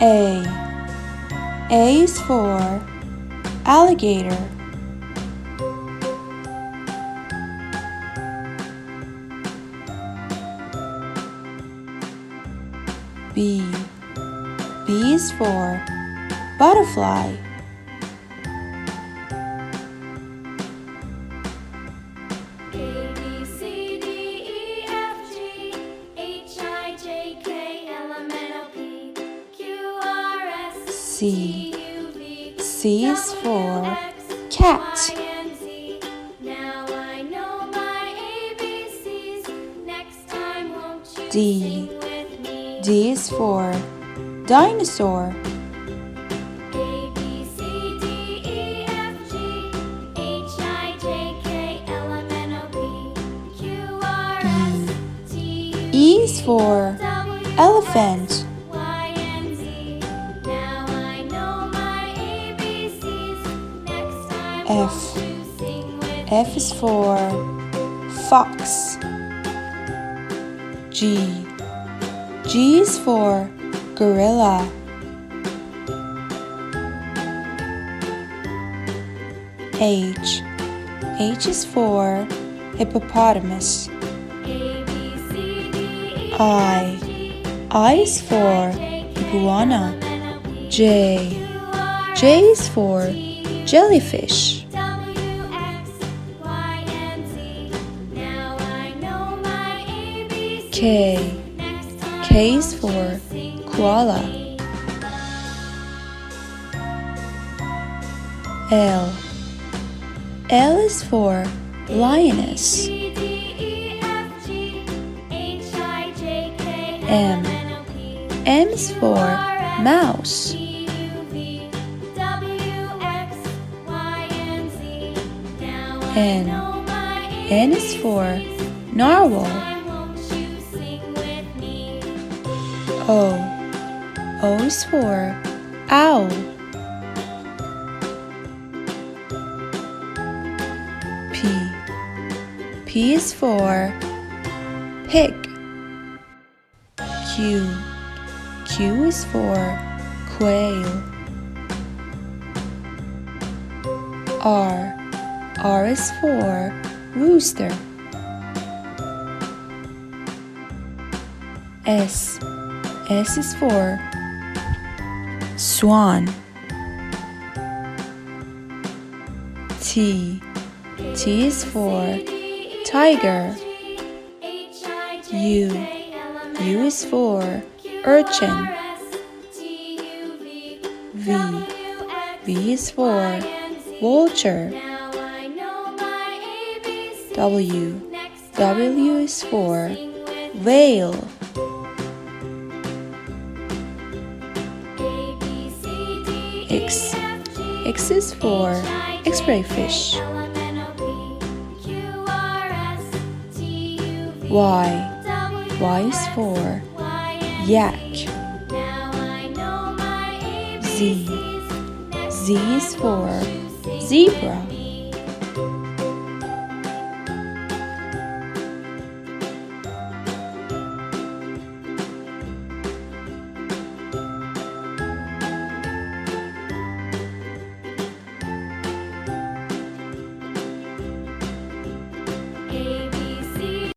A. A is for alligator. B. B is for butterfly. C. C is for cat. D. D is for dinosaur. E is for elephant. F. F is for fox. G. G is for gorilla. H. H is for hippopotamus. I. I is for iguana. J. J is for jellyfish. K. K is for koala. L. L is for lioness. M. M is for mouse. N. N is for narwhal. O. O is for owl. P. P is for pig. Q. Q is for quail. R. R is for rooster. S. S is for swan. T. T is for tiger. U. U is for urchin. V. V is for vulture. W. W is for whale. X. X is for X-ray fish. Y. Y is for yak. Z. Z is for zebra.